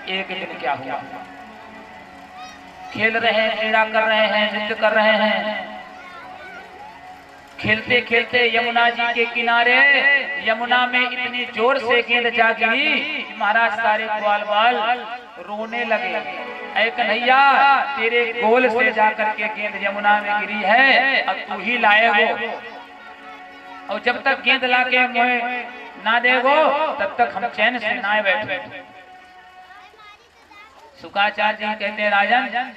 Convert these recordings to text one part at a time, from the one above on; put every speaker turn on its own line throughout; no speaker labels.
एक दिन क्या हुआ, खेल रहे हैं, क्रीड़ा कर रहे हैं, नृत्य कर रहे हैं। खेलते खेलते यमुना जी के किनारे यमुना में इतनी जोर से गेंद जा गिरी कि महाराज सारे ग्वाल बाल रोने लगे। ऐ कन्हैया, तेरे गोल से जाकर के गेंद यमुना में गिरी है, अब तू ही लाए हो, और जब तक गेंद लाके मुझे ना देगो तब तक हम चैन से ना बैठे। शुक्राचार्य जी कहते हैं, राजन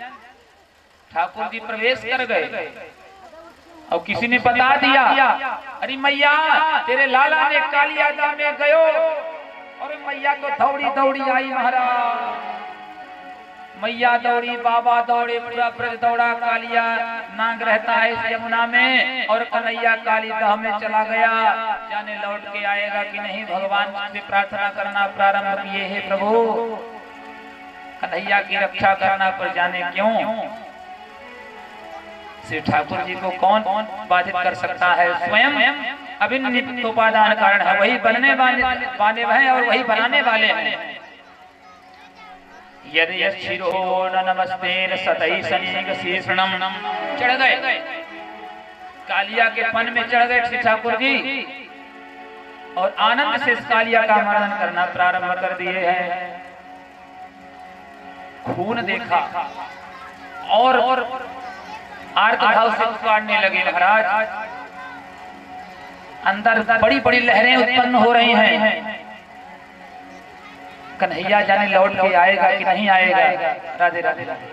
ठाकुर जी प्रवेश कर गए और किसी ने बता दिया, अरे मैया तेरे लाला ने कालियादा में गयो। और मैया तो दौड़ी दौड़ी आई महाराज, मैया दौड़ी, बाबा दौड़े, पूरा ब्रज दौड़ा। कालिया नाग रहता है इस यमुना में, और कन्हैया काली दह में चला गया। जाने लौट के आएगा कि नहीं, भगवान से प्रार्थना करना प्रारंभ किए है, प्रभु कन्हैया की रक्षा करना, पर जाने क्यों श्री ठाकुर जी को कौन बाधित कर सकता है। स्वयं अभिन्न उपादान कारण है, वही बनने वाले हैं और वही बनाने वाले हैं। यदि यशिरो नमस्ते सतई सनीग शीर्षणम, चढ़ गए कालिया के पन में, चढ़ गए श्री ठाकुर जी और आनंद से इस कालिया का मर्दन करना प्रारंभ कर दिए हैं। खून देखा और आर्त भाव से काटने लगे महाराज। अंदर बड़ी बड़ी लहरें उत्पन्न हो रही हैं। कन्हैया जाने लौट के आएगा कि नहीं आएगा। राधे राधे राधे।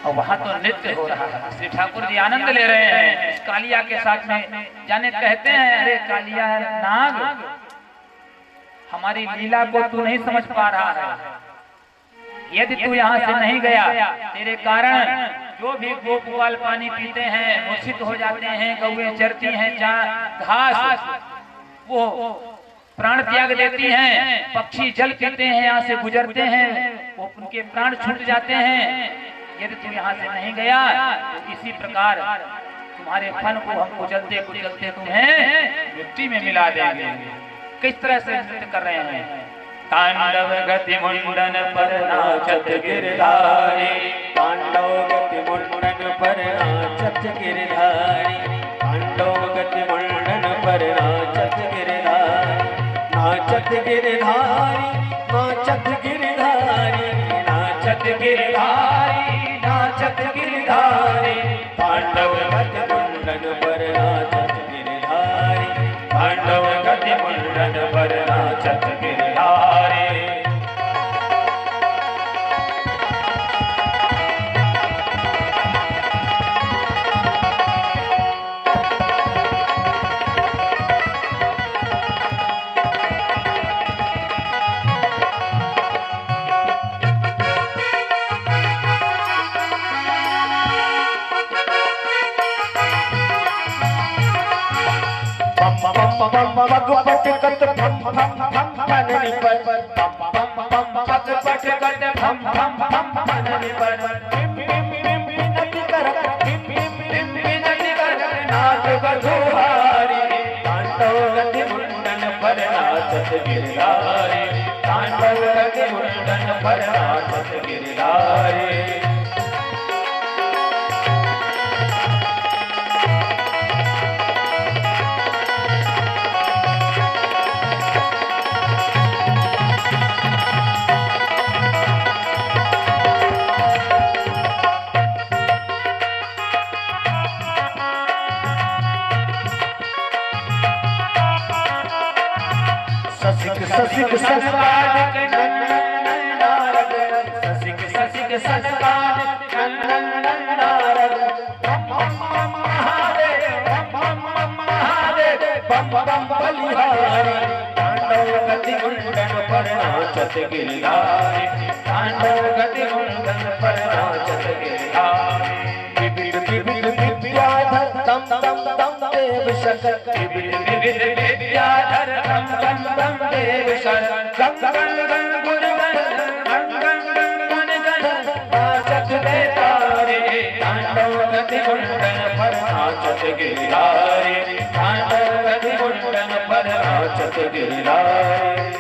और वहां तो नृत्य हो रहा है, श्री ठाकुर जी आनंद ले रहे हैं इस कालिया के साथ में। जाने कहते हैं, अरे कालिया नाग, हमारी लीला को तू नहीं समझ पा रहा है। यदि तू यहाँ से नहीं गया, तेरे कारण जो भी गोप ग्वाल पानी पीते हैं मूर्छित हो जाते हैं, गौएं चरती हैं घास, वो प्राण त्याग देती हैं, पक्षी जल पीते हैं, यहाँ से गुजरते हैं, वो उनके प्राण छूट जाते हैं। यदि तू यहाँ से नहीं गया तो इसी प्रकार तुम्हारे फन को हम कुचलते कुचलते तुम्हें मिट्टी में मिला देंगे। किस तरह से नृत्य कर रहे हैं। तांडव गति मुंडन पर नाचत गिरधारी,
तांडव गति मुंडन पर नाचत गिरधारी, तांडव गति मुंडन पर नाचत गिरधारी, नाचत गिरधारी, नाचत गिरधारी, नाचत गिरधारी, नाचत गिरधारी, तांडव गति मुंडन पर नाचत गिरधारी, तांडव गति मुंडन पर नाचत गिरधारी। ससिक संस्कार के नंदन नारद, ससिक ससिक संस्कार नंदन नारद, बम बम महादेव, बम बम महादेव, बम बम बलिहारी, तांडव गति मुंडन पर नाचत गिरधारी, तांडव गति मुंडन पर नाचत गिरधारी। विविध विविध विद्याधर दम दम दम देव शकर, विविध विविध विद्याधर दम दम दम देव शकर, गंग गंग गंग गुण गण, गंग गंग गंग गुण गण, नाचत बेतारे, तांडव गति मुंडन पर नाचत गिरधारी, तांडव गति मुंडन पर नाचत गिरधारी।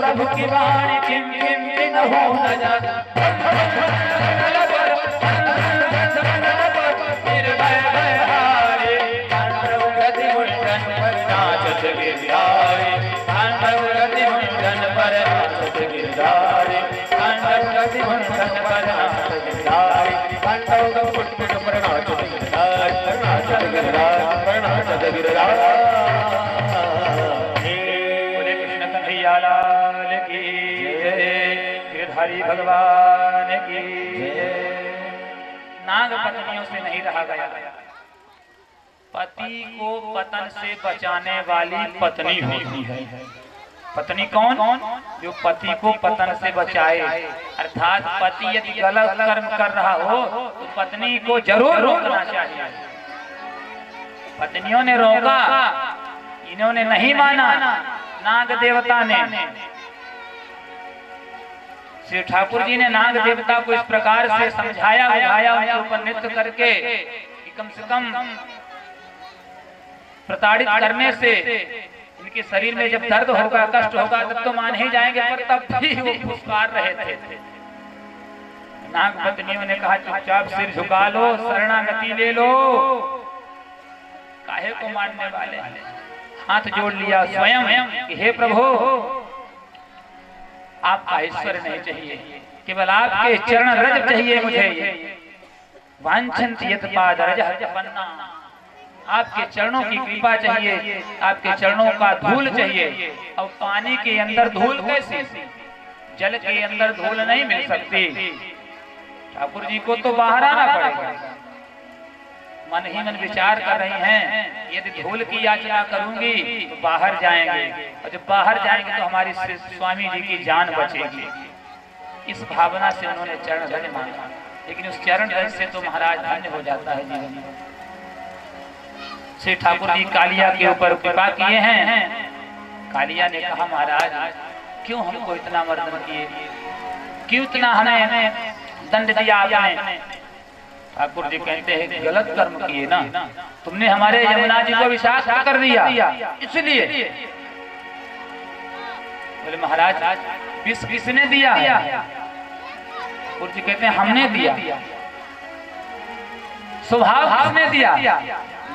प्रभु की वाणी किम किम किन्हु न जाना निर्भय भयहारी तांडव गति मुंडन पर नाचत गिरधारी तांडव गति मुंडन पर नाचत गिरधारी तांडव गति मुंडन पर नाचत गिरधारी तांडव फुट फुट पर नाचत गिरधारी नाचत गिरधारी नाचत गिरधारी लाल की गिरधारी भगवान की नाग पत्नियों से नहीं रहा गया। पति को पतन से बचाने वाली पत्नी होती है। पत्नी कौन? जो पति को पतन से बचाए। अर्थात पति यदि गलत कर्म कर रहा हो तो पत्नी को जरूर रोकना चाहिए। पत्नियों ने रोका, इन्होंने नहीं माना। नाग देवता ने, श्री ठाकुर जी ने नाग देवता को इस प्रकार से समझाया बुझाया, उनके ऊपर नृत्य करके कि कम से कम प्रताड़ित करने से इनके शरीर में जब दर्द होगा, कष्ट होगा, तब तो मान ही जाएंगे, पर तब भी वो पुकार रहे थे। नाग पत्नियों ने कहा चुपचाप सिर झुका लो, शरणागति ले लो, काहे को मानने वाले। हाथ जोड़ लिया स्वयं कि हे प्रभु, आपका ऐश्वर्य नहीं चाहिए, केवल आपके चरण रज चाहिए मुझे। वांछन्ति यत् पादरजः पन्ना, आपके चरणों की कृपा चाहिए, आपके चरणों का धूल चाहिए। अब पानी के अंदर धूल कैसे? जल के अंदर धूल नहीं मिल सकती। ठाकुर जी को तो बाहर आना पड़ेगा। मन ही मन विचार कर रही हैं, यदि धूल की याचना करूंगी तो बाहर जाएंगे, और जब बाहर जाएंगे तो हमारी स्वामी जी की जान बचेगी। इस भावना से उन्होंने चरण रज मांगा, लेकिन उस चरण रज से तो महाराज धन्य हो जाता है जीवन में। श्री ठाकुर जी कालिया के ऊपर कृपा किए हैं। कालिया ने कहा महाराज क्यों हमको इतना मर्दन किए, क्यों इतना हमें दंड दिया आपने। ठाकुर जी कहते हैं गलत कर्म किए ना, तुमने हमारे यमुना जी को विश्वास कर दिया, इसलिए। बोले महाराज विष किसने दिया? ठाकुर जी कहते हैं हमने दिया। स्वभाव किसने दिया?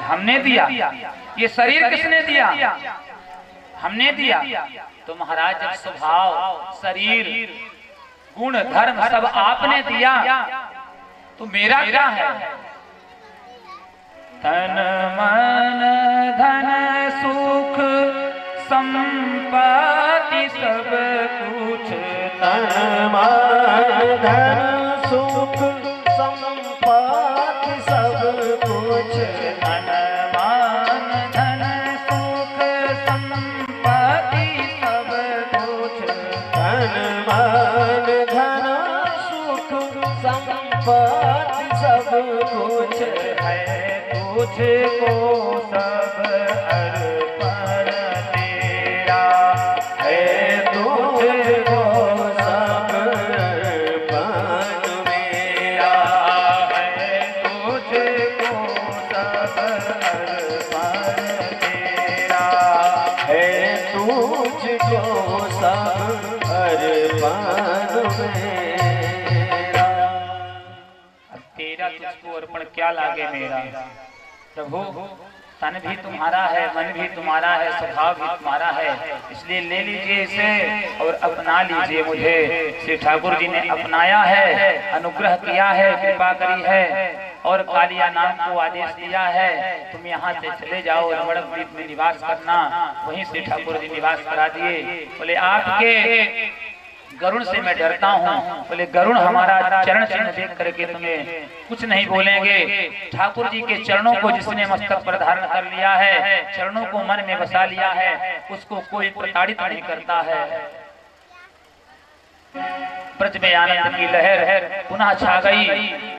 हमने दिया। ये शरीर किसने दिया? हमने दिया। तो महाराज जब स्वभाव, शरीर, गुण, धर्म सब आपने दिया तो मेरा क्या है? तन मन धन सुख संपत्ति सब कुछ,
तन मन धन सुख संपत्ति सब कुछ,
तन मन धन सुख संपत्ति सब कुछ,
तन मन धन सुख संपत्ति सब कुछ
है तुझको सब अर्पण तेरा,
है तुझको सब अर्पण मेरा,
है तुझको सब अर्पण तेरा,
है तुझको सब अर्पण मेरा।
तेरा तुझको अर्पण क्या लागे मेरा। प्रभु तन भी तुम्हारा है, मन भी तुम्हारा है, स्वभाव भी तुम्हारा है, इसलिए ले लीजिए इसे और अपना लीजिए मुझे। श्री ठाकुर जी ने अपनाया है, अनुग्रह किया है, कृपा करी है और कालिया नाम को आदेश दिया है तुम यहाँ से चले जाओ, रमण द्वीप में निवास करना। वहीं श्री ठाकुर जी निवास करा दिए। बोले आपके गरुण से मैं डरता हूँ। बोले गरुण हमारा चरण चिन्ह देख करके तुम्हें कुछ नहीं बोलेंगे। ठाकुर जी के चरणों को जिसने मस्तक पर धारण कर लिया है, चरणों को मन में बसा लिया है, उसको कोई प्रताड़ित नहीं करता है। ब्रज में आनंद की लहर पुनः छा गई।